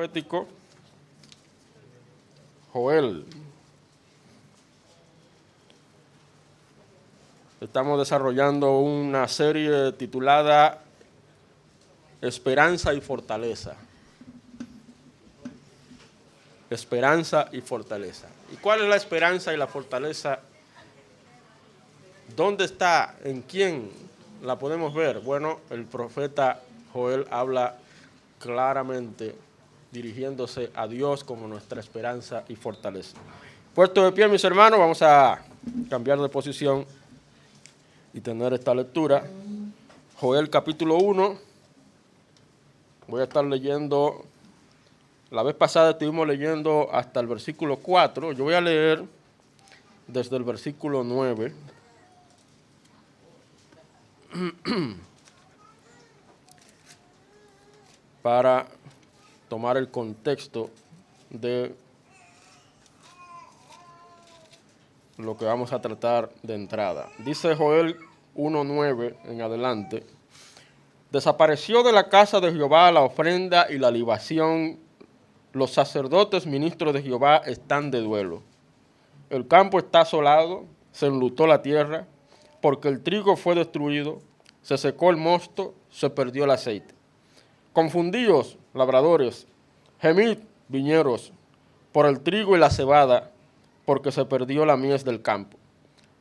profético Joel. Estamos desarrollando una serie titulada Esperanza y Fortaleza. Esperanza y fortaleza. ¿Y cuál es la esperanza y la fortaleza? ¿Dónde está? ¿En quién la podemos ver? Bueno, el profeta Joel habla claramente dirigiéndose a Dios como nuestra esperanza y fortaleza. Puesto de pie, mis hermanos, vamos a cambiar de posición y tener esta lectura. Joel capítulo 1. Voy a estar leyendo. La vez pasada estuvimos leyendo hasta el versículo 4. Yo voy a leer desde el versículo 9. Para tomar el contexto de lo que vamos a tratar de entrada. Dice Joel 1:9 en adelante. Desapareció de la casa de Jehová la ofrenda y la libación. Los sacerdotes ministros de Jehová están de duelo. El campo está asolado, se enlutó la tierra, porque el trigo fue destruido, se secó el mosto, se perdió el aceite. Confundidos, labradores, gemid, viñeros, por el trigo y la cebada, porque se perdió la mies del campo.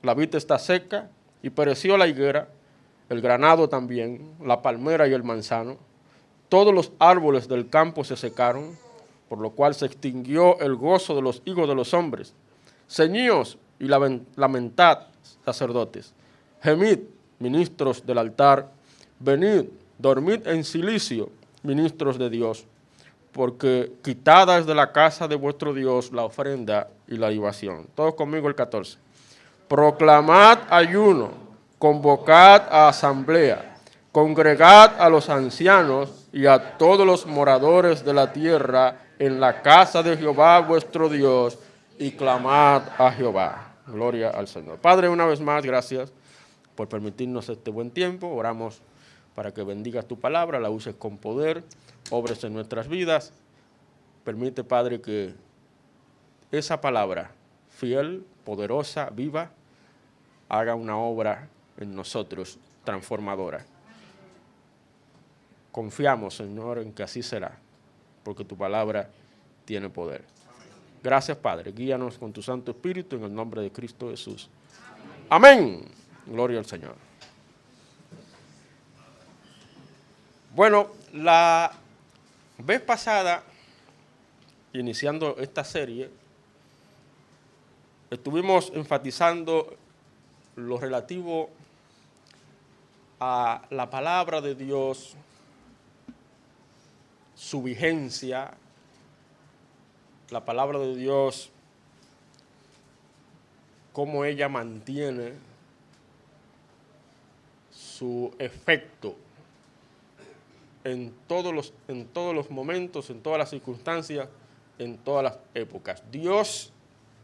La vid está seca y pereció la higuera, el granado también, la palmera y el manzano. Todos los árboles del campo se secaron, por lo cual se extinguió el gozo de los hijos de los hombres. Ceñíos y lamentad, sacerdotes. Gemid, ministros del altar. Venid, dormid en silicio, ministros de Dios, porque quitada es de la casa de vuestro Dios la ofrenda y la libación. Todos conmigo el 14. Proclamad ayuno, convocad a asamblea, congregad a los ancianos y a todos los moradores de la tierra en la casa de Jehová vuestro Dios, y clamad a Jehová. Gloria al Señor. Padre, una vez más, gracias por permitirnos este buen tiempo. Oramos para que bendigas tu palabra, la uses con poder, obres en nuestras vidas. Permite, Padre, que esa palabra, fiel, poderosa, viva, haga una obra en nosotros transformadora. Confiamos, Señor, en que así será, porque tu palabra tiene poder. Gracias, Padre. Guíanos con tu Santo Espíritu en el nombre de Cristo Jesús. Amén. Gloria al Señor. Bueno, la vez pasada, iniciando esta serie, estuvimos enfatizando lo relativo a la palabra de Dios, su vigencia, la palabra de Dios, cómo ella mantiene su efecto en todos los momentos, en todas las circunstancias, en todas las épocas. Dios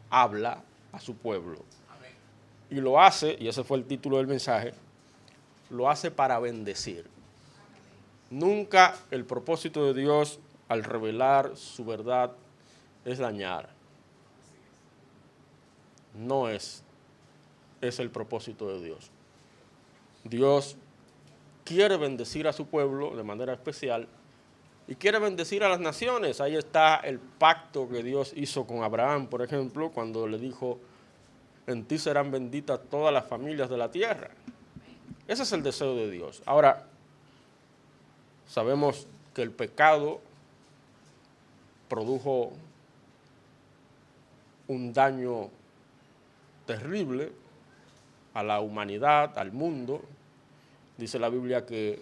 habla a su pueblo. Amén. Y lo hace, y ese fue el título del mensaje, lo hace para bendecir. Nunca el propósito de Dios al revelar su verdad es dañar. No es el propósito de Dios. Dios quiere bendecir a su pueblo de manera especial y quiere bendecir a las naciones. Ahí está el pacto que Dios hizo con Abraham, por ejemplo, cuando le dijo, en ti serán benditas todas las familias de la tierra. Ese es el deseo de Dios. Ahora, sabemos que el pecado produjo un daño terrible a la humanidad, al mundo. Dice la Biblia que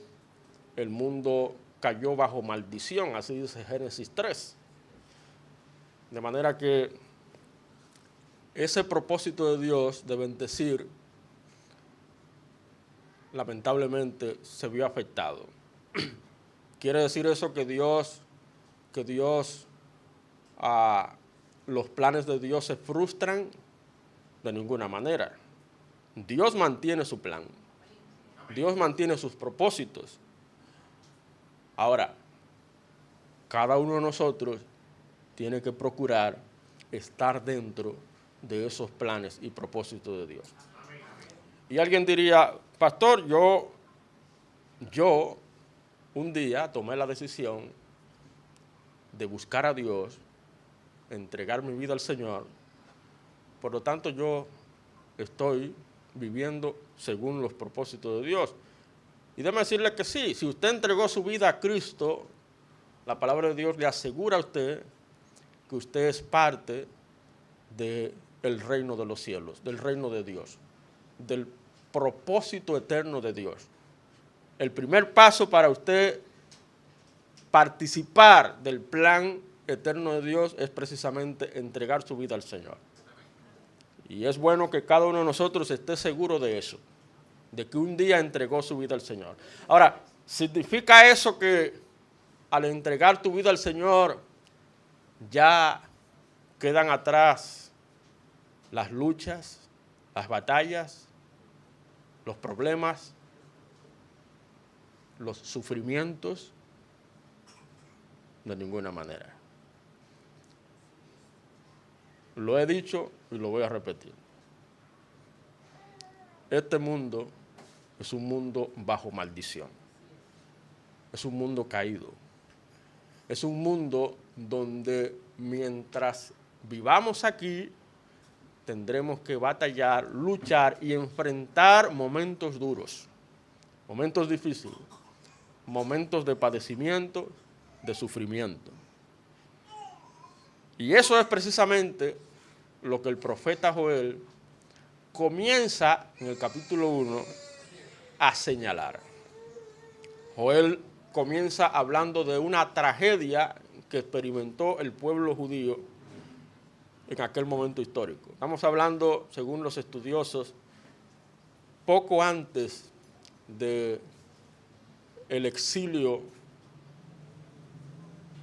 el mundo cayó bajo maldición, así dice Génesis 3. De manera que ese propósito de Dios de bendecir, lamentablemente, se vio afectado. ¿Quiere decir eso que los planes de Dios se frustran? De ninguna manera. Dios mantiene su plan. Dios mantiene sus propósitos. Ahora, cada uno de nosotros tiene que procurar estar dentro de esos planes y propósitos de Dios. Y alguien diría, pastor, yo un día tomé la decisión de buscar a Dios, entregar mi vida al Señor, por lo tanto yo estoy viviendo según los propósitos de Dios. Y déjeme decirle que sí, si usted entregó su vida a Cristo, la palabra de Dios le asegura a usted que usted es parte del reino de los cielos, del reino de Dios, del propósito eterno de Dios. El primer paso para usted participar del plan eterno de Dios es precisamente entregar su vida al Señor. Y es bueno que cada uno de nosotros esté seguro de eso, de que un día entregó su vida al Señor. Ahora, ¿significa eso que al entregar tu vida al Señor ya quedan atrás las luchas, las batallas, los problemas, los sufrimientos? De ninguna manera. Lo he dicho y lo voy a repetir. Este mundo es un mundo bajo maldición. Es un mundo caído. Es un mundo donde mientras vivamos aquí, tendremos que batallar, luchar y enfrentar momentos duros, momentos difíciles, momentos de padecimiento, de sufrimiento. Y eso es precisamente lo que el profeta Joel comienza en el capítulo 1 a señalar. Joel comienza hablando de una tragedia que experimentó el pueblo judío en aquel momento histórico. Estamos hablando, según los estudiosos, poco antes del exilio,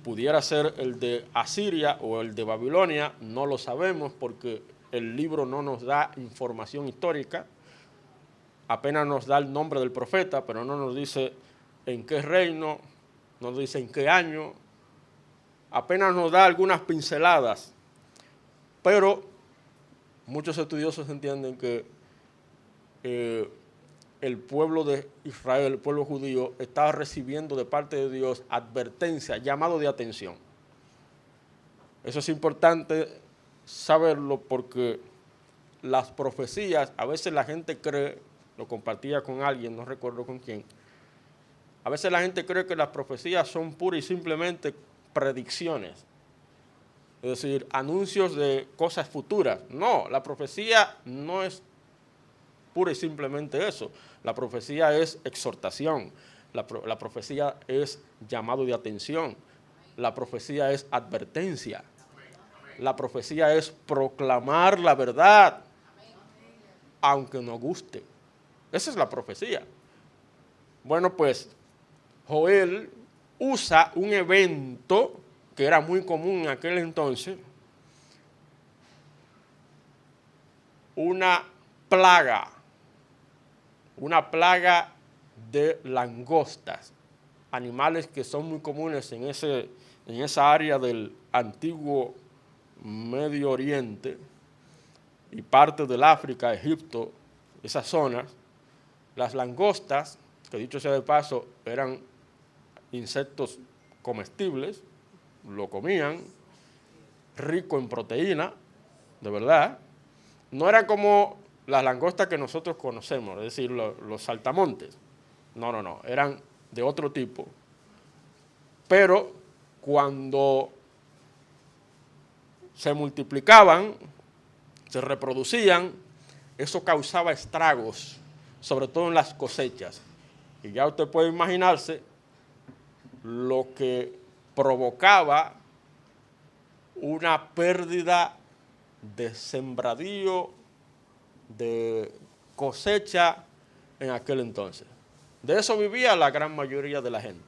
pudiera ser el de Asiria o el de Babilonia, no lo sabemos porque el libro no nos da información histórica, apenas nos da el nombre del profeta, pero no nos dice en qué reino, no nos dice en qué año, apenas nos da algunas pinceladas, pero muchos estudiosos entienden que el pueblo de Israel, el pueblo judío, estaba recibiendo de parte de Dios advertencia, llamado de atención. Eso es importante saberlo porque las profecías, a veces la gente cree, lo compartía con alguien, no recuerdo con quién, a veces la gente cree que las profecías son pura y simplemente predicciones, es decir, anuncios de cosas futuras. No, la profecía no es pura y simplemente eso. La profecía es exhortación, la profecía es llamado de atención, la profecía es advertencia, la profecía es proclamar la verdad, aunque no guste. Esa es la profecía. Bueno, pues Joel usa un evento que era muy común en aquel entonces, una plaga de langostas, animales que son muy comunes en esa área del antiguo Medio Oriente y parte del África, Egipto, esas zonas. Las langostas, que dicho sea de paso, eran insectos comestibles, lo comían, rico en proteína, de verdad. No eran como las langostas que nosotros conocemos, es decir, los saltamontes. No, eran de otro tipo. Pero cuando se multiplicaban, se reproducían, eso causaba estragos, sobre todo en las cosechas. Y ya usted puede imaginarse lo que provocaba una pérdida de sembradío, de cosecha en aquel entonces. De eso vivía la gran mayoría de la gente.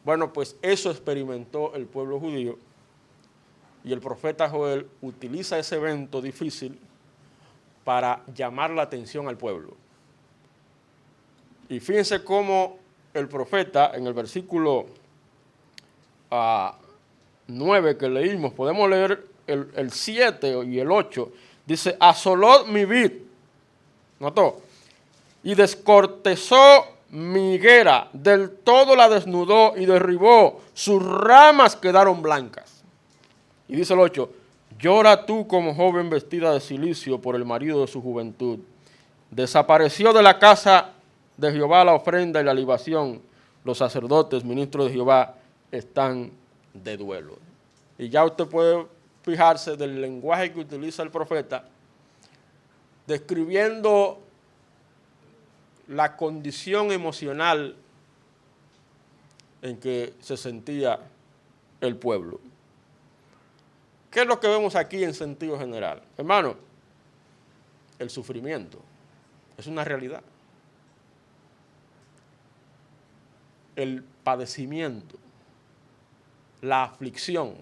Bueno, pues eso experimentó el pueblo judío y el profeta Joel utiliza ese evento difícil para llamar la atención al pueblo. Y fíjense cómo el profeta en el versículo 9 que leímos, podemos leer el 7 y el 8. Dice, asoló mi vid, ¿notó? Y descortezó mi higuera, del todo la desnudó y derribó, sus ramas quedaron blancas. Y dice el 8, llora tú como joven vestida de cilicio por el marido de su juventud. Desapareció de la casa de Jehová la ofrenda y la libación. Los sacerdotes, ministros de Jehová, están de duelo. Y ya usted puede fijarse del lenguaje que utiliza el profeta, describiendo la condición emocional en que se sentía el pueblo. ¿Qué es lo que vemos aquí en sentido general? Hermano, el sufrimiento es una realidad. El padecimiento, la aflicción,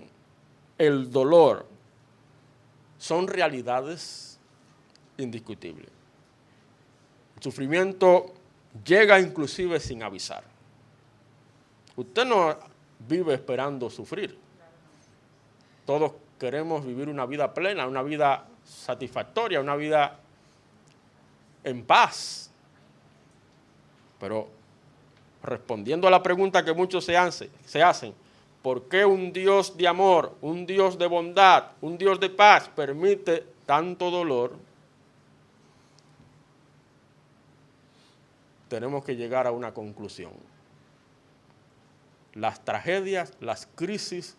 el dolor, son realidades indiscutibles. El sufrimiento llega inclusive sin avisar. Usted no vive esperando sufrir. Todos queremos vivir una vida plena, una vida satisfactoria, una vida en paz. Pero respondiendo a la pregunta que muchos se hacen, ¿por qué un Dios de amor, un Dios de bondad, un Dios de paz permite tanto dolor? Tenemos que llegar a una conclusión. Las tragedias, las crisis,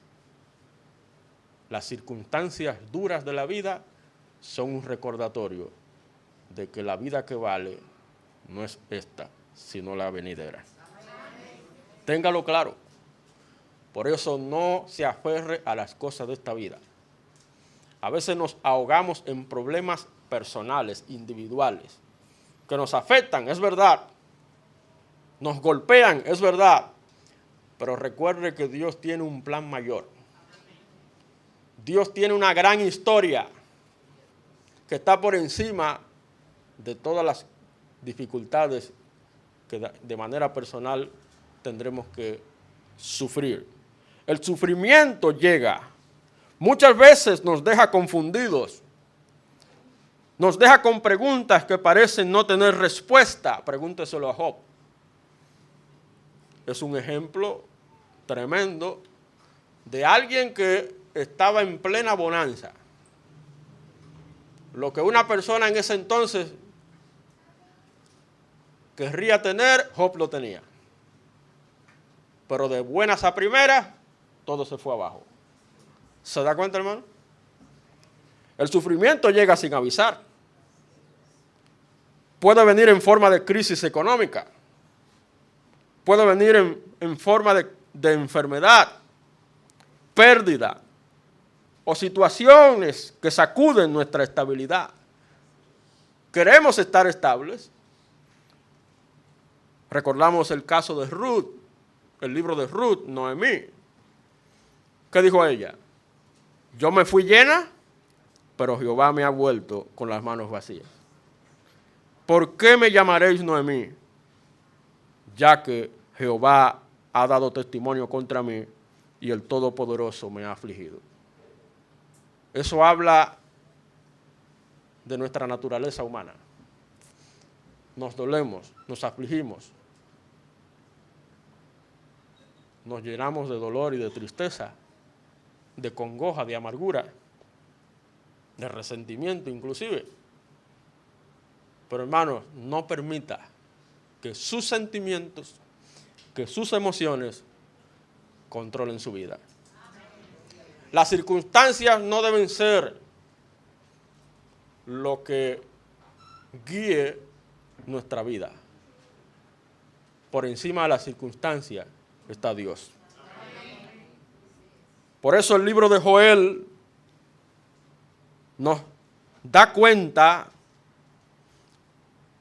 las circunstancias duras de la vida son un recordatorio de que la vida que vale no es esta, sino la venidera. Téngalo claro. Por eso no se aferre a las cosas de esta vida. A veces nos ahogamos en problemas personales, individuales, que nos afectan, es verdad. Nos golpean, es verdad. Pero recuerde que Dios tiene un plan mayor. Dios tiene una gran historia que está por encima de todas las dificultades que de manera personal tendremos que sufrir. El sufrimiento llega. Muchas veces nos deja confundidos. Nos deja con preguntas que parecen no tener respuesta. Pregúnteselo a Job. Es un ejemplo tremendo de alguien que estaba en plena bonanza. Lo que una persona en ese entonces querría tener, Job lo tenía. Pero de buenas a primeras, todo se fue abajo. ¿Se da cuenta, hermano? El sufrimiento llega sin avisar. Puede venir en forma de crisis económica. Puede venir en forma de enfermedad, pérdida o situaciones que sacuden nuestra estabilidad. Queremos estar estables. Recordamos el caso de Ruth, el libro de Ruth, Noemí. ¿Qué dijo ella? Yo me fui llena, pero Jehová me ha vuelto con las manos vacías. ¿Por qué me llamaréis Noemí? Ya que Jehová ha dado testimonio contra mí y el Todopoderoso me ha afligido. Eso habla de nuestra naturaleza humana. Nos dolemos, nos afligimos, nos llenamos de dolor y de tristeza, de congoja, de amargura, de resentimiento inclusive. Pero hermanos, no permita que sus sentimientos, que sus emociones controlen su vida. Las circunstancias no deben ser lo que guíe nuestra vida. Por encima de las circunstancias está Dios. Por eso el libro de Joel nos da cuenta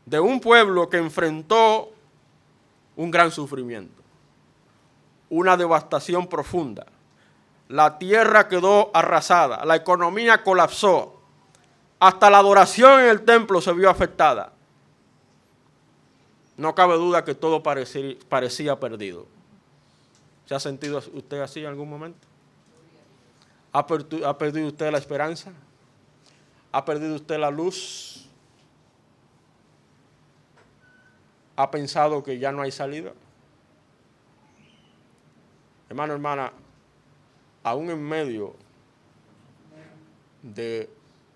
de un pueblo que enfrentó un gran sufrimiento, una devastación profunda. La tierra quedó arrasada, la economía colapsó, hasta la adoración en el templo se vio afectada. No cabe duda que todo parecía perdido. O ¿Se ha sentido usted así en algún momento? ¿Ha perdido usted la esperanza? ¿Ha perdido usted la luz? ¿Ha pensado que ya no hay salida? Hermano, hermana, aún en medio de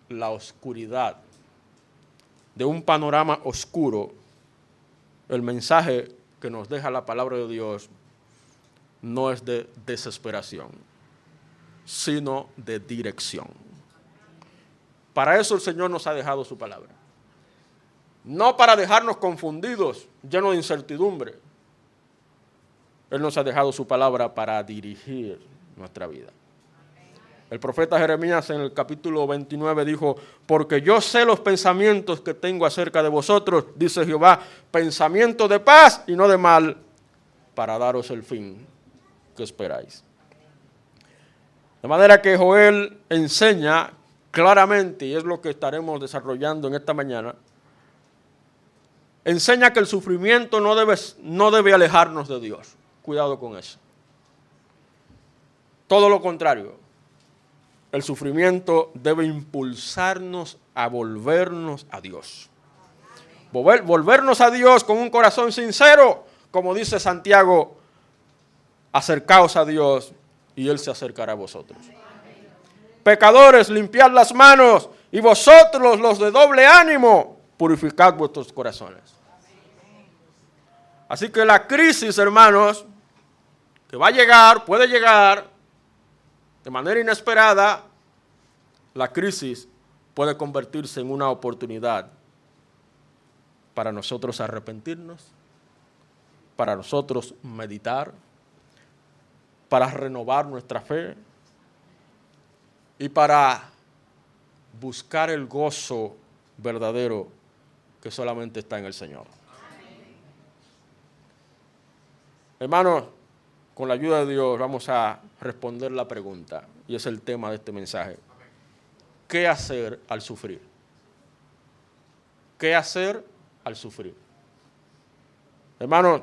la oscuridad, de un panorama oscuro, el mensaje que nos deja la palabra de Dios no es de desesperación, sino de dirección. Para eso el Señor nos ha dejado su palabra. No para dejarnos confundidos, llenos de incertidumbre. Él nos ha dejado su palabra para dirigir nuestra vida. El profeta Jeremías en el capítulo 29 dijo, porque yo sé los pensamientos que tengo acerca de vosotros, dice Jehová, pensamientos de paz y no de mal, para daros el fin que esperáis. De manera que Joel enseña claramente, y es lo que estaremos desarrollando en esta mañana, enseña que el sufrimiento no debe alejarnos de Dios. Cuidado con eso. Todo lo contrario, el sufrimiento debe impulsarnos a volvernos a Dios. Volvernos a Dios con un corazón sincero, como dice Santiago, acercaos a Dios y Él se acercará a vosotros. Pecadores, limpiad las manos, y vosotros los de doble ánimo, purificad vuestros corazones. Así que la crisis, hermanos, que va a llegar, puede llegar de manera inesperada, la crisis puede convertirse en una oportunidad para nosotros arrepentirnos, para nosotros meditar, para renovar nuestra fe y para buscar el gozo verdadero que solamente está en el Señor. Hermanos, con la ayuda de Dios vamos a responder la pregunta, y es el tema de este mensaje. ¿Qué hacer al sufrir? ¿Qué hacer al sufrir? Hermanos,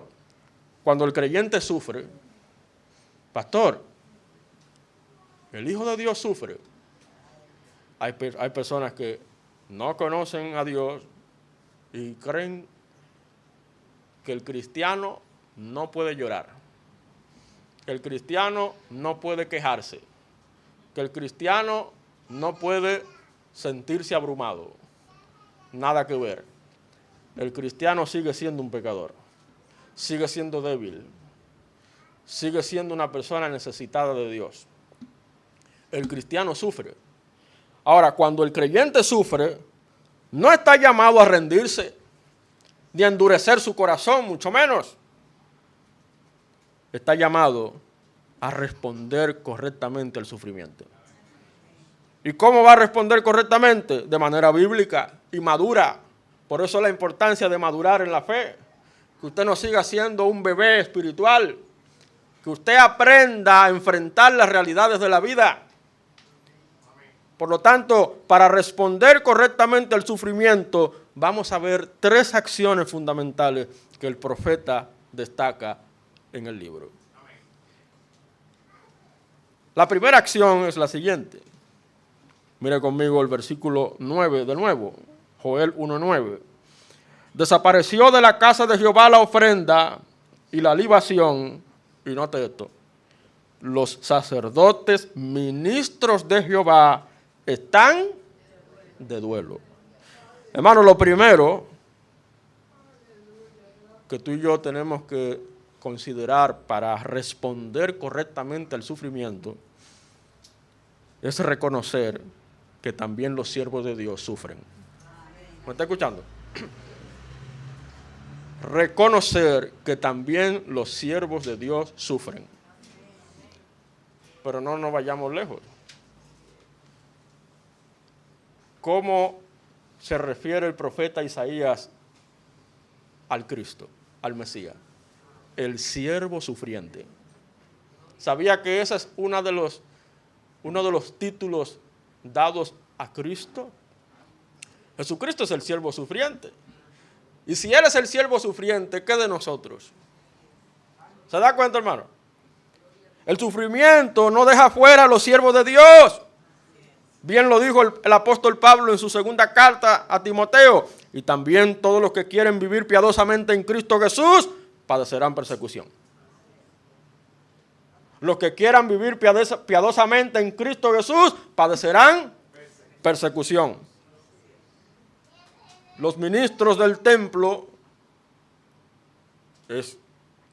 cuando el creyente sufre, pastor, el Hijo de Dios sufre. Hay personas que no conocen a Dios y creen que el cristiano no puede llorar, que el cristiano no puede quejarse, que el cristiano no puede sentirse abrumado. Nada que ver. El cristiano sigue siendo un pecador, sigue siendo débil, sigue siendo una persona necesitada de Dios. El cristiano sufre. Ahora, cuando el creyente sufre, no está llamado a rendirse, ni a endurecer su corazón, mucho menos. Está llamado a responder correctamente al sufrimiento. ¿Y cómo va a responder correctamente? De manera bíblica y madura. Por eso la importancia de madurar en la fe. Que usted no siga siendo un bebé espiritual. Que usted aprenda a enfrentar las realidades de la vida. Por lo tanto, para responder correctamente al sufrimiento, vamos a ver 3 acciones fundamentales que el profeta destaca en el libro. La primera acción es la siguiente. Mire conmigo el versículo 9 de nuevo, Joel 1:9. Desapareció de la casa de Jehová la ofrenda y la libación, y note esto, los sacerdotes ministros de Jehová están de duelo. Hermano, lo primero que tú y yo tenemos que considerar para responder correctamente al sufrimiento es reconocer que también los siervos de Dios sufren. ¿Me está escuchando? Reconocer que también los siervos de Dios sufren. Pero no nos vayamos lejos. ¿Cómo se refiere el profeta Isaías al Cristo, al Mesías? El siervo sufriente. ¿Sabía que ese es uno de los títulos dados a Cristo? Jesucristo es el siervo sufriente. Y si Él es el siervo sufriente, ¿qué de nosotros? ¿Se da cuenta, hermano? El sufrimiento no deja fuera a los siervos de Dios. Bien lo dijo el apóstol Pablo en su segunda carta a Timoteo. Y también todos los que quieren vivir piadosamente en Cristo Jesús padecerán persecución. Los que quieran vivir piadosamente en Cristo Jesús padecerán persecución. Los ministros del templo, es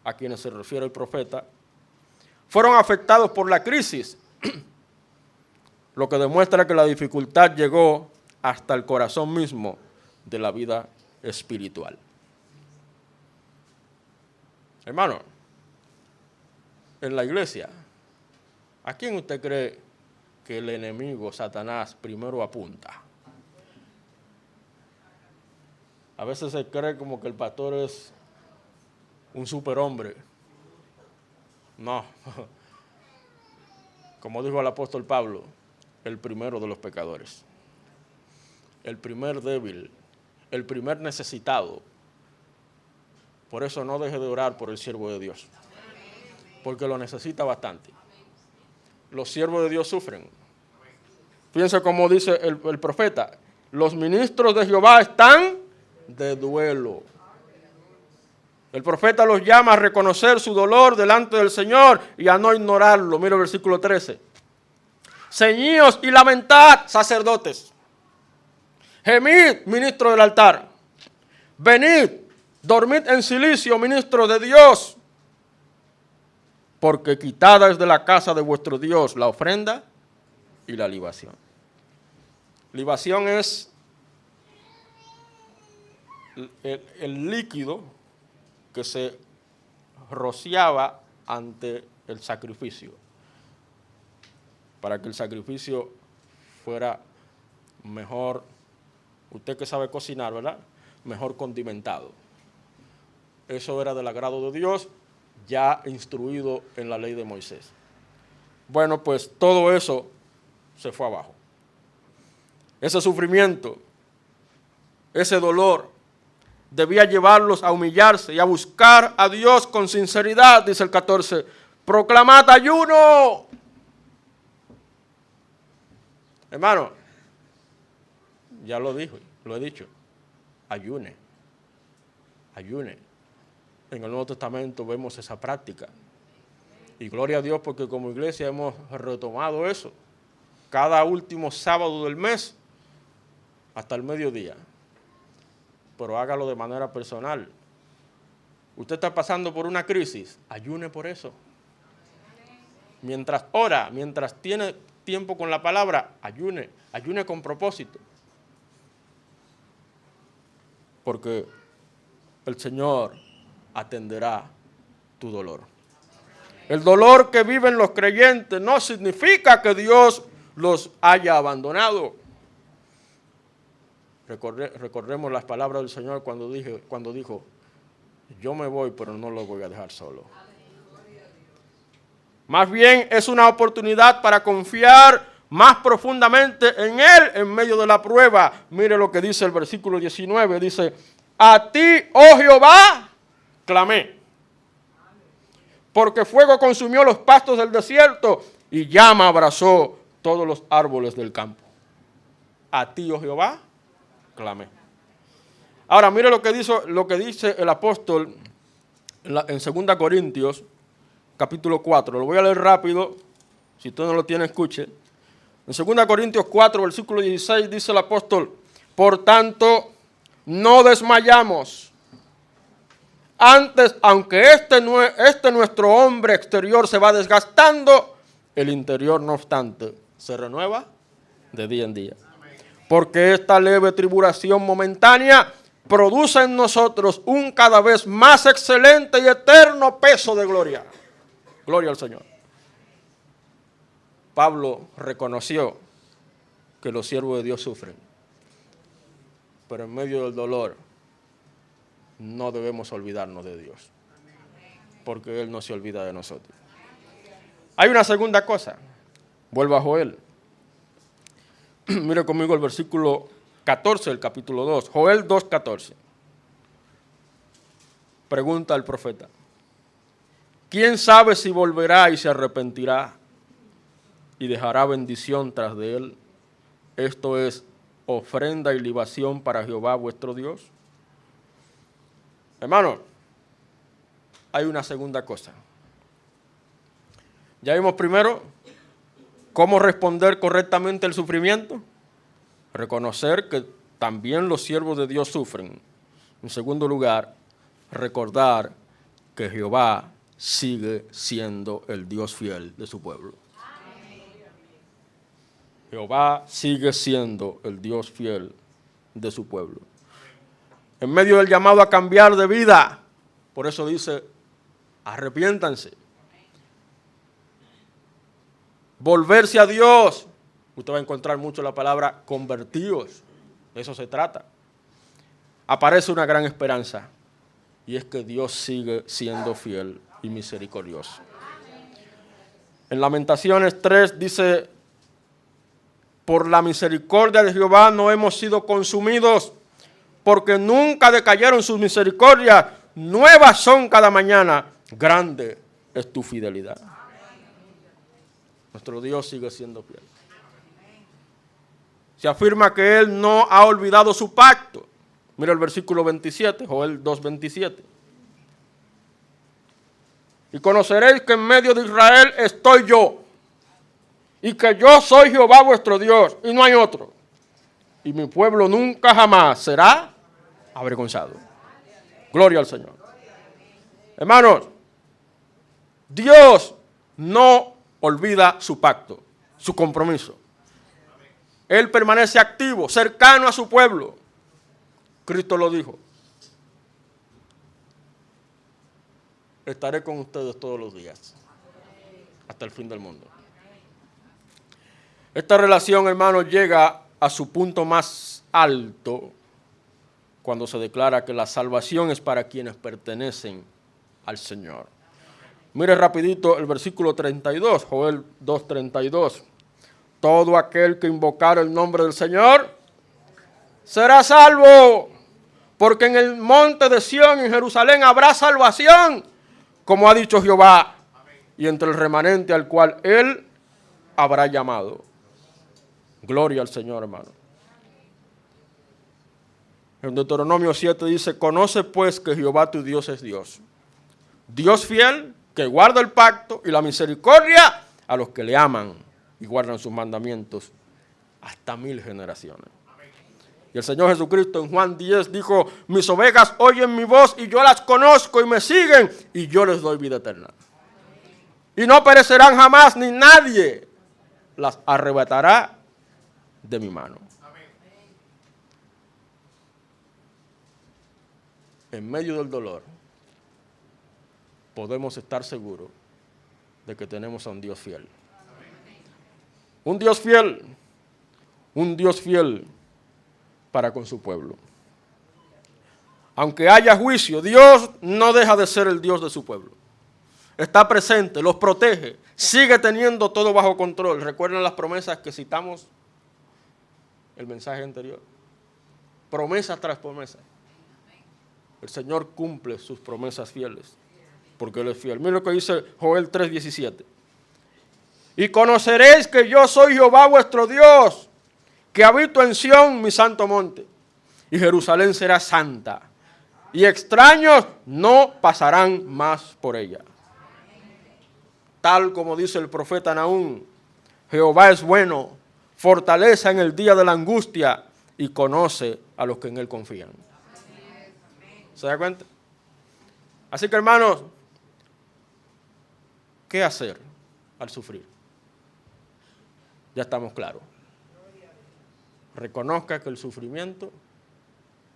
a quienes se refiere el profeta, fueron afectados por la crisis, lo que demuestra que la dificultad llegó hasta el corazón mismo de la vida espiritual. Hermano, en la iglesia, ¿a quién usted cree que el enemigo, Satanás, primero apunta? A veces se cree como que el pastor es un superhombre. No. Como dijo el apóstol Pablo, el primero de los pecadores. El primer débil, el primer necesitado. Por eso no deje de orar por el siervo de Dios, porque lo necesita bastante. Los siervos de Dios sufren. Fíjense cómo dice el profeta, los ministros de Jehová están de duelo. El profeta los llama a reconocer su dolor delante del Señor y a no ignorarlo. Mira el versículo 13. Ceñíos y lamentad, sacerdotes. Gemid, ministro del altar. Venid, dormid en silicio, ministro de Dios. Porque quitada es de la casa de vuestro Dios la ofrenda y la libación. Libación es el líquido que se rociaba ante el sacrificio, para que el sacrificio fuera mejor, usted que sabe cocinar, ¿verdad? Mejor condimentado. Eso era del agrado de Dios, ya instruido en la ley de Moisés. Bueno, pues todo eso se fue abajo. Ese sufrimiento, ese dolor, debía llevarlos a humillarse y a buscar a Dios con sinceridad, dice el 14. Proclamad ayuno. Hermano, ya lo dijo, lo he dicho. Ayune. Ayune. En el Nuevo Testamento vemos esa práctica. Y gloria a Dios porque como iglesia hemos retomado eso. Cada último sábado del mes hasta el mediodía. Pero hágalo de manera personal. Usted está pasando por una crisis, ayune por eso. Mientras ora, mientras tiene tiempo con la palabra, ayune con propósito. Porque el Señor atenderá tu dolor. El dolor que viven los creyentes no significa que Dios los haya abandonado. Recordemos las palabras del Señor cuando dijo, yo me voy, pero no lo voy a dejar solo. Más bien es una oportunidad para confiar más profundamente en Él en medio de la prueba. Mire lo que dice el versículo 19, dice, a ti, oh Jehová, clamé, porque fuego consumió los pastos del desierto y llama abrazó todos los árboles del campo. A ti, oh Jehová, clamé. Ahora, mire lo que dice el apóstol en 2 Corintios, capítulo 4. Lo voy a leer rápido, si usted no lo tiene, escuche. En 2 Corintios 4, versículo 16, dice el apóstol, por tanto, no desmayamos. Antes, aunque este nuestro hombre exterior se va desgastando, el interior, no obstante, se renueva de día en día. Porque esta leve tribulación momentánea produce en nosotros un cada vez más excelente y eterno peso de gloria. Gloria al Señor. Pablo reconoció que los siervos de Dios sufren, pero en medio del dolor no debemos olvidarnos de Dios, porque Él no se olvida de nosotros. Hay una segunda cosa. Vuelvo a Joel. Mire conmigo el versículo 14 del capítulo 2. Joel 2:14. Pregunta al profeta. ¿Quién sabe si volverá y se arrepentirá y dejará bendición tras de él? Esto es ofrenda y libación para Jehová vuestro Dios. Hermano, hay una segunda cosa. Ya vimos primero cómo responder correctamente al sufrimiento. Reconocer que también los siervos de Dios sufren. En segundo lugar, recordar que Jehová sigue siendo el Dios fiel de su pueblo. Jehová sigue siendo el Dios fiel de su pueblo. En medio del llamado a cambiar de vida, por eso dice, arrepiéntanse. Volverse a Dios. Usted va a encontrar mucho la palabra convertidos. De eso se trata. Aparece una gran esperanza. Y es que Dios sigue siendo fiel y misericordioso. En Lamentaciones 3 dice, por la misericordia de Jehová no hemos sido consumidos, porque nunca decayeron sus misericordias, nuevas son cada mañana, grande es tu fidelidad. Nuestro Dios sigue siendo fiel. Se afirma que Él no ha olvidado su pacto. Mira el versículo 27, Joel 2:27. Y conoceréis que en medio de Israel estoy yo, y que yo soy Jehová vuestro Dios, y no hay otro. Y mi pueblo nunca jamás será avergonzado. Gloria al Señor. Hermanos, Dios no olvida su pacto, su compromiso. Él permanece activo, cercano a su pueblo. Cristo lo dijo. Estaré con ustedes todos los días, hasta el fin del mundo. Esta relación, hermanos, llega a su punto más alto cuando se declara que la salvación es para quienes pertenecen al Señor. Mire rapidito el versículo 32, Joel 2:32. Todo aquel que invocar el nombre del Señor será salvo, porque en el monte de Sión, en Jerusalén, habrá salvación, como ha dicho Jehová, y entre el remanente al cual Él habrá llamado. Gloria al Señor, hermano. En Deuteronomio 7 dice, conoce pues que Jehová tu Dios es Dios. Dios fiel, que guarda el pacto y la misericordia a los que le aman y guardan sus mandamientos hasta 1000 generaciones. Y el Señor Jesucristo en Juan 10 dijo, mis ovejas oyen mi voz y yo las conozco y me siguen y yo les doy vida eterna. Y no perecerán jamás ni nadie las arrebatará de mi mano. En medio del dolor podemos estar seguros de que tenemos a un Dios fiel. Un Dios fiel, un Dios fiel para con su pueblo. Aunque haya juicio, Dios no deja de ser el Dios de su pueblo. Está presente, los protege, sigue teniendo todo bajo control. ¿Recuerdan las promesas que citamos el mensaje anterior? Promesa tras promesa. El Señor cumple sus promesas fieles, porque Él es fiel. Mira lo que dice Joel 3:17. Y conoceréis que yo soy Jehová vuestro Dios, que habito en Sión, mi santo monte, y Jerusalén será santa, y extraños no pasarán más por ella. Tal como dice el profeta Nahum, Jehová es bueno, fortaleza en el día de la angustia, y conoce a los que en Él confían. ¿Se da cuenta? Así que, hermanos, ¿qué hacer al sufrir? Ya estamos claros. Reconozca que el sufrimiento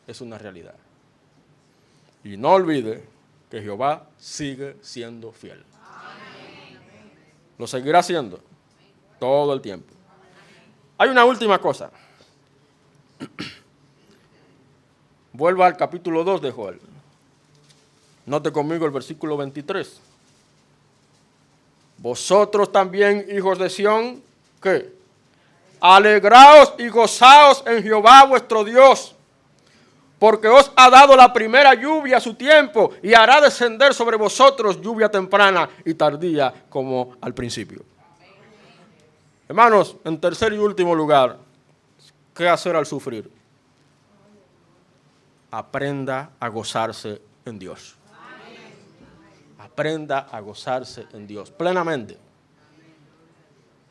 es una realidad. Y no olvide que Jehová sigue siendo fiel. Lo seguirá haciendo todo el tiempo. Hay una última cosa. Vuelva al capítulo 2 de Joel. Note conmigo el versículo 23. Vosotros también, hijos de Sión, ¿qué? Alegraos y gozaos en Jehová vuestro Dios, porque os ha dado la primera lluvia a su tiempo y hará descender sobre vosotros lluvia temprana y tardía como al principio. Hermanos, en tercer y último lugar, ¿qué hacer al sufrir? Aprenda a gozarse en Dios. Aprenda a gozarse en Dios plenamente.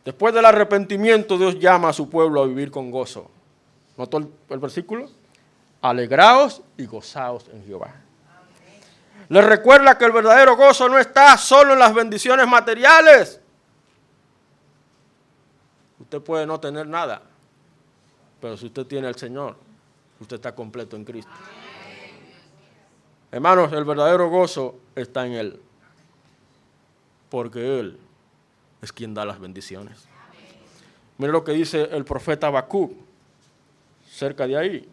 Después del arrepentimiento, Dios llama a su pueblo a vivir con gozo. ¿Notó el versículo? Alegraos y gozaos en Jehová. Les recuerda que el verdadero gozo no está solo en las bendiciones materiales. Usted puede no tener nada, pero si usted tiene al Señor, usted está completo en Cristo. Hermanos, el verdadero gozo está en Él, porque Él es quien da las bendiciones. Mire lo que dice el profeta Habacuc, cerca de ahí.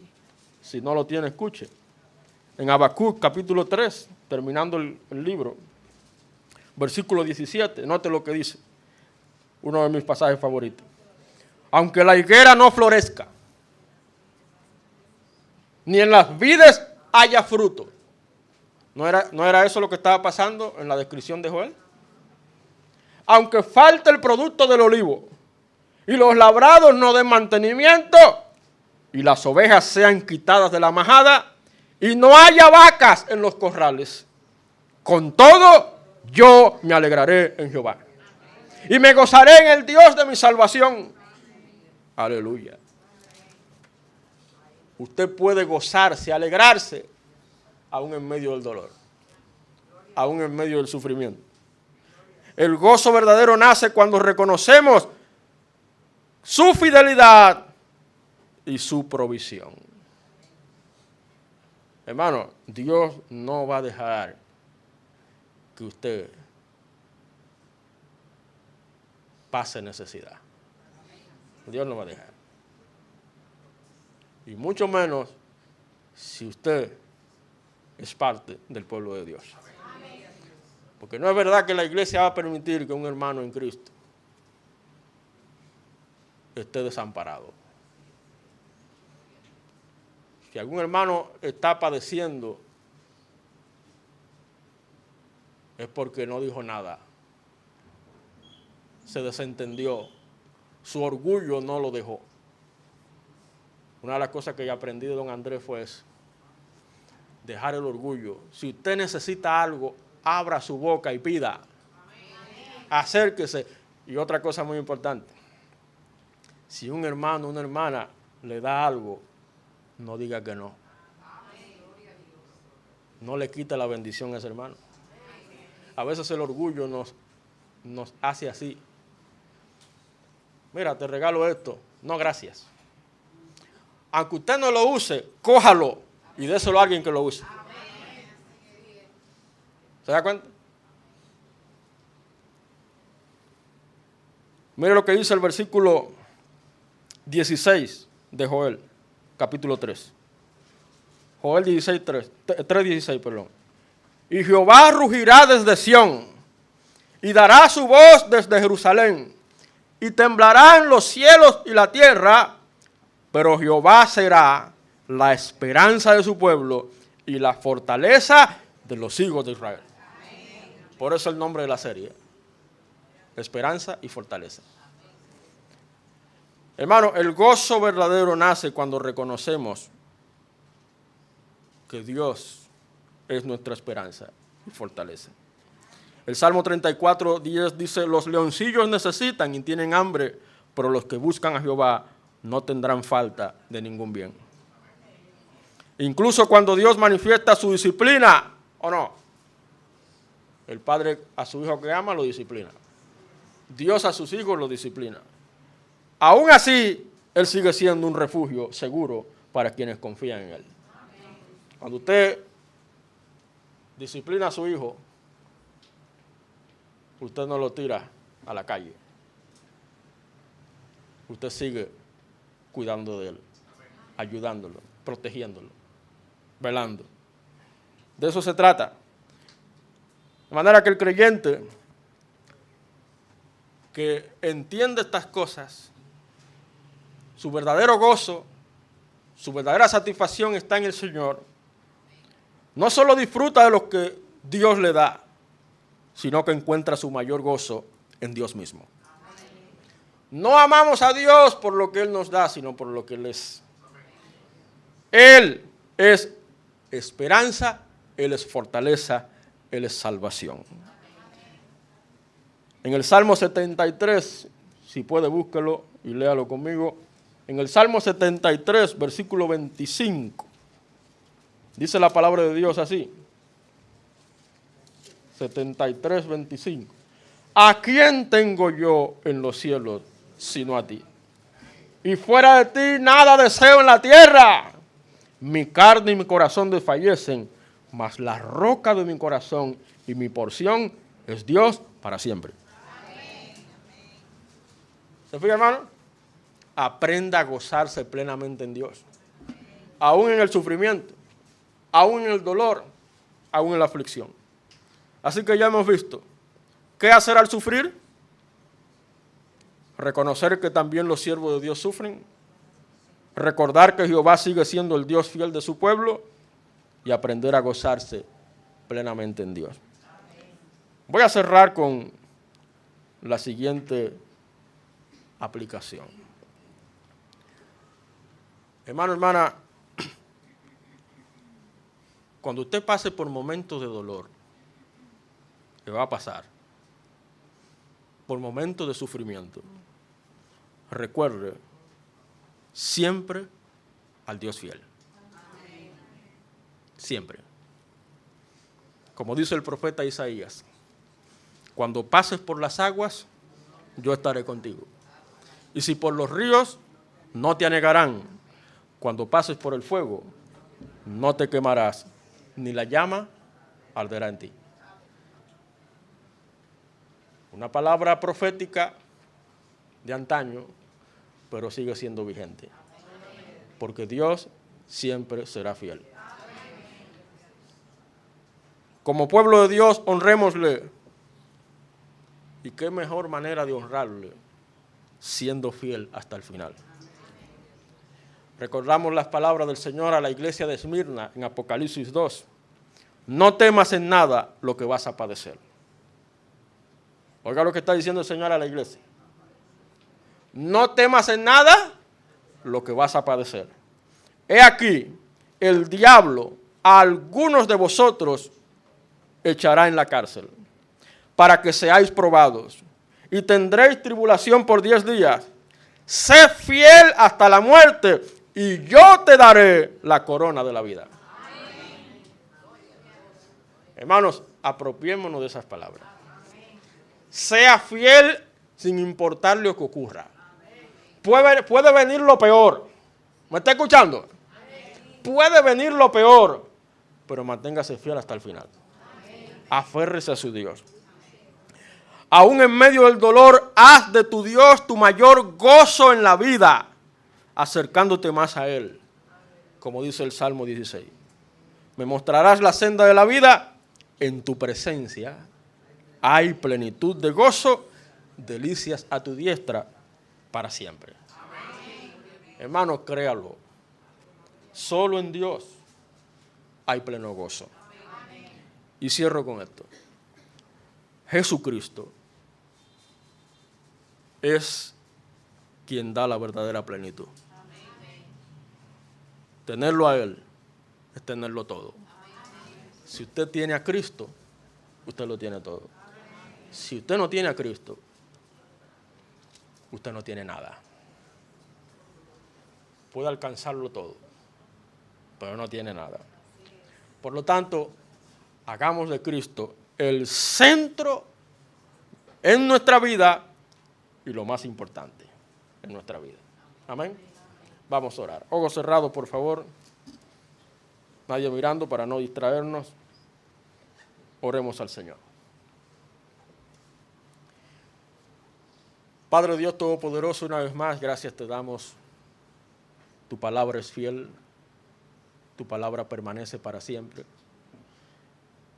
Si no lo tiene, escuche. En Habacuc, capítulo 3, terminando el libro, versículo 17, note lo que dice, uno de mis pasajes favoritos. Aunque la higuera no florezca, ni en las vides haya fruto. ¿No era eso lo que estaba pasando en la descripción de Joel? Aunque falte el producto del olivo, y los labrados no den mantenimiento, y las ovejas sean quitadas de la majada, y no haya vacas en los corrales, con todo yo me alegraré en Jehová, y me gozaré en el Dios de mi salvación. Aleluya. Usted puede gozarse, alegrarse, aún en medio del dolor, aún en medio del sufrimiento. El gozo verdadero nace cuando reconocemos su fidelidad y su provisión. Hermano, Dios no va a dejar que usted pase necesidad. Dios no va a dejar. Y mucho menos si usted es parte del pueblo de Dios. Porque no es verdad que la iglesia va a permitir que un hermano en Cristo esté desamparado. Si algún hermano está padeciendo, es porque no dijo nada. Se desentendió. Su orgullo no lo dejó. Una de las cosas que yo aprendí de don Andrés fue eso. Dejar el orgullo. Si usted necesita algo, abra su boca y pida. Acérquese. Y otra cosa muy importante. Si un hermano o una hermana le da algo, no diga que no. No le quita la bendición a ese hermano. A veces el orgullo nos hace así. Mira, te regalo esto. No, gracias. Aunque usted no lo use, cójalo y déselo a alguien que lo use. ¿Se da cuenta? Mire lo que dice el versículo 16 de Joel, capítulo 3. Joel 3:16, perdón. Y Jehová rugirá desde Sión, y dará su voz desde Jerusalén, y temblarán los cielos y la tierra, pero Jehová será la esperanza de su pueblo y la fortaleza de los hijos de Israel. Por eso el nombre de la serie, Esperanza y Fortaleza. Hermano, el gozo verdadero nace cuando reconocemos que Dios es nuestra esperanza y fortaleza. El Salmo 34:10 dice, los leoncillos necesitan y tienen hambre, pero los que buscan a Jehová no tendrán falta de ningún bien. Incluso cuando Dios manifiesta su disciplina, ¿o no? El padre a su hijo que ama lo disciplina. Dios a sus hijos lo disciplina. Aún así, Él sigue siendo un refugio seguro para quienes confían en Él. Cuando usted disciplina a su hijo, usted no lo tira a la calle. Usted sigue cuidando de él, ayudándolo, protegiéndolo, velando. De eso se trata. De manera que el creyente que entiende estas cosas, su verdadero gozo su verdadera satisfacción está en el Señor, no solo disfruta de lo que Dios le da, sino que encuentra su mayor gozo en Dios mismo. No amamos a Dios por lo que Él nos da, sino por lo que Él es. Él es esperanza, Él es fortaleza, Él es salvación. En el Salmo 73, si puede búsquelo y léalo conmigo. En el Salmo 73, versículo 25, dice la palabra de Dios así. 73, 25. ¿A quién tengo yo en los cielos sino a ti? Y fuera de ti nada deseo en la tierra. Mi carne y mi corazón desfallecen, mas la roca de mi corazón y mi porción es Dios para siempre. ¿Se fija, hermano? Aprenda a gozarse plenamente en Dios. Aún en el sufrimiento, aún en el dolor, aún en la aflicción. Así que ya hemos visto, ¿qué hacer al sufrir? Reconocer que también los siervos de Dios sufren, recordar que Jehová sigue siendo el Dios fiel de su pueblo y aprender a gozarse plenamente en Dios. Voy a cerrar con la siguiente aplicación. Hermano, hermana, cuando usted pase por momentos de dolor, que va a pasar, por momentos de sufrimiento, recuerde siempre al Dios fiel. Siempre. Como dice el profeta Isaías, cuando pases por las aguas, yo estaré contigo. Y si por los ríos, no te anegarán. Cuando pases por el fuego, no te quemarás, ni la llama arderá en ti. Una palabra profética de antaño, pero sigue siendo vigente. Porque Dios siempre será fiel. Como pueblo de Dios, honrémosle. Y qué mejor manera de honrarle, siendo fiel hasta el final. Recordamos las palabras del Señor a la iglesia de Esmirna en Apocalipsis 2. No temas en nada lo que vas a padecer. Oiga lo que está diciendo el Señor a la iglesia. No temas en nada lo que vas a padecer. He aquí, el diablo a algunos de vosotros echará en la cárcel, para que seáis probados, y tendréis tribulación por 10 días. Sé fiel hasta la muerte, y yo te daré la corona de la vida. Hermanos, apropiémonos de esas palabras. Sea fiel sin importar lo que ocurra. Puede venir lo peor. ¿Me está escuchando? Puede venir lo peor, pero manténgase fiel hasta el final. Aférrese a su Dios. Aún en medio del dolor, haz de tu Dios tu mayor gozo en la vida, acercándote más a Él, como dice el Salmo 16. Me mostrarás la senda de la vida, en tu presencia hay plenitud de gozo, delicias a tu diestra para siempre. Hermano, créalo, solo en Dios hay pleno gozo. Y cierro con esto. Jesucristo es quien da la verdadera plenitud. Tenerlo a Él es tenerlo todo. Si usted tiene a Cristo, usted lo tiene todo. Si usted no tiene a Cristo, usted no tiene nada. Puede alcanzarlo todo, pero no tiene nada. Por lo tanto, hagamos de Cristo el centro en nuestra vida y lo más importante en nuestra vida. Amén. Vamos a orar. Ojos cerrados, por favor. Nadie mirando para no distraernos. Oremos al Señor. Padre Dios Todopoderoso, una vez más, gracias te damos. Tu palabra es fiel. Tu palabra permanece para siempre.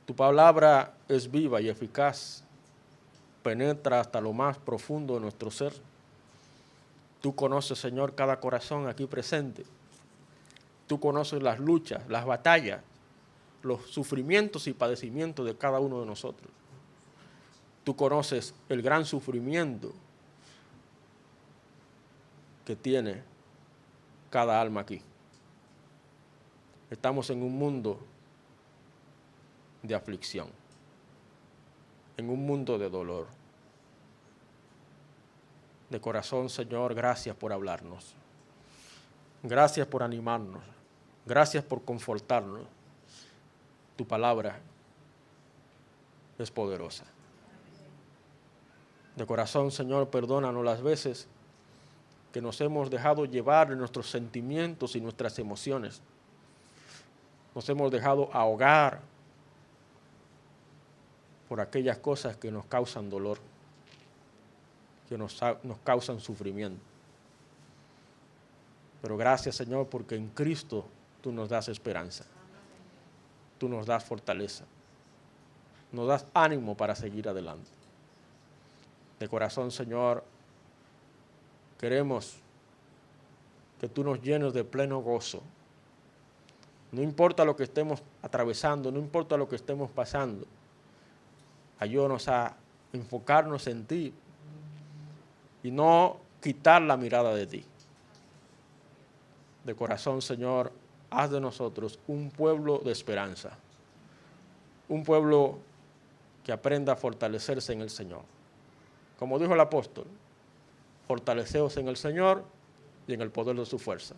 Tu palabra es viva y eficaz. Penetra hasta lo más profundo de nuestro ser. Tú conoces, Señor, cada corazón aquí presente. Tú conoces las luchas, las batallas, los sufrimientos y padecimientos de cada uno de nosotros. Tú conoces el gran sufrimiento que tiene cada alma aquí. Estamos en un mundo de aflicción, en un mundo de dolor. De corazón, Señor, gracias por hablarnos. Gracias por animarnos. Gracias por confortarnos. Tu palabra es poderosa. De corazón, Señor, perdónanos las veces que nos hemos dejado llevar de nuestros sentimientos y nuestras emociones. Nos hemos dejado ahogar por aquellas cosas que nos causan dolor, que nos causan sufrimiento. Pero gracias, Señor, porque en Cristo tú nos das esperanza, tú nos das fortaleza, nos das ánimo para seguir adelante. De corazón, Señor, queremos que tú nos llenes de pleno gozo. No importa lo que estemos atravesando, no importa lo que estemos pasando, ayúdanos a enfocarnos en ti y no quitar la mirada de ti. De corazón, Señor, haz de nosotros un pueblo de esperanza, un pueblo que aprenda a fortalecerse en el Señor. Como dijo el apóstol, fortaleceos en el Señor y en el poder de su fuerza.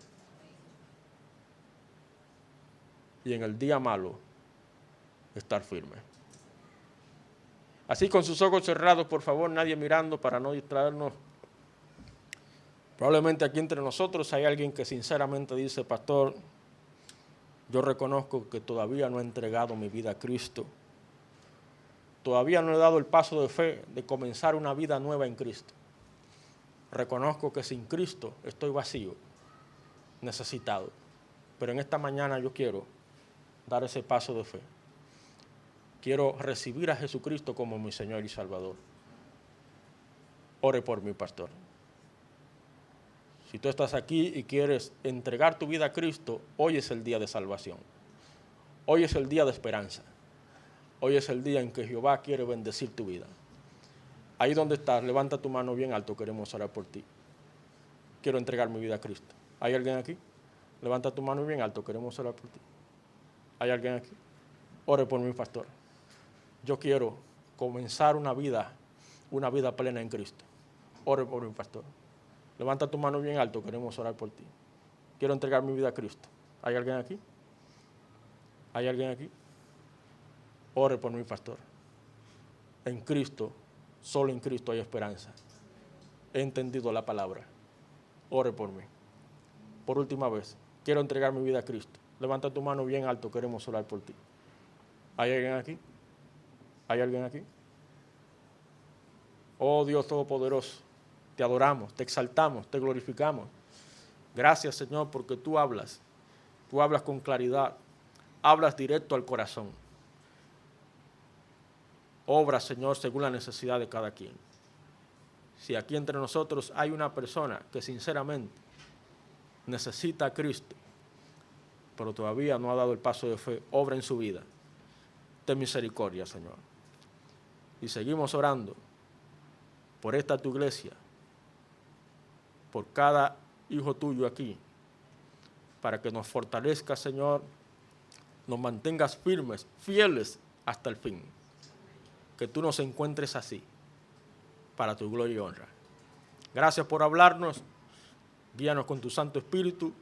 Y en el día malo, estar firme. Así con sus ojos cerrados, por favor, nadie mirando para no distraernos. Probablemente aquí entre nosotros hay alguien que sinceramente dice, pastor, yo reconozco que todavía no he entregado mi vida a Cristo. Todavía no he dado el paso de fe de comenzar una vida nueva en Cristo. Reconozco que sin Cristo estoy vacío, necesitado. Pero en esta mañana yo quiero dar ese paso de fe. Quiero recibir a Jesucristo como mi Señor y Salvador. Ore por mí, pastor. Si tú estás aquí y quieres entregar tu vida a Cristo, hoy es el día de salvación. Hoy es el día de esperanza. Hoy es el día en que Jehová quiere bendecir tu vida. Ahí donde estás, levanta tu mano bien alto, queremos orar por ti. Quiero entregar mi vida a Cristo. ¿Hay alguien aquí? Levanta tu mano bien alto, queremos orar por ti. ¿Hay alguien aquí? Ore por mí, pastor. Yo quiero comenzar una vida plena en Cristo. Ore por mí, pastor. Levanta tu mano bien alto, queremos orar por ti. Quiero entregar mi vida a Cristo. ¿Hay alguien aquí? ¿Hay alguien aquí? Ore por mí, pastor. En Cristo, solo en Cristo hay esperanza. He entendido la palabra. Ore por mí. Por última vez, quiero entregar mi vida a Cristo. Levanta tu mano bien alto, queremos orar por ti. ¿Hay alguien aquí? ¿Hay alguien aquí? Oh Dios Todopoderoso, te adoramos, te exaltamos, te glorificamos. Gracias, Señor, porque tú hablas con claridad, hablas directo al corazón. Obra, Señor, según la necesidad de cada quien. Si aquí entre nosotros hay una persona que sinceramente necesita a Cristo, pero todavía no ha dado el paso de fe, obra en su vida. Ten misericordia, Señor. Y seguimos orando por esta tu iglesia, por cada hijo tuyo aquí, para que nos fortalezca, Señor, nos mantengas firmes, fieles hasta el fin. Que tú nos encuentres así, para tu gloria y honra. Gracias por hablarnos, guíanos con tu Santo Espíritu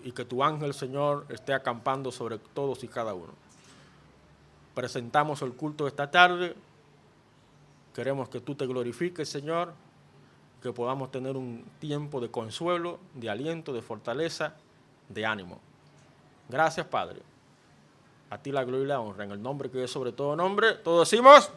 y que tu ángel, Señor, esté acampando sobre todos y cada uno. Presentamos el culto de esta tarde. Queremos que tú te glorifiques, Señor, que podamos tener un tiempo de consuelo, de aliento, de fortaleza, de ánimo. Gracias, Padre. A ti la gloria y la honra, en el nombre que es sobre todo nombre. Todos decimos...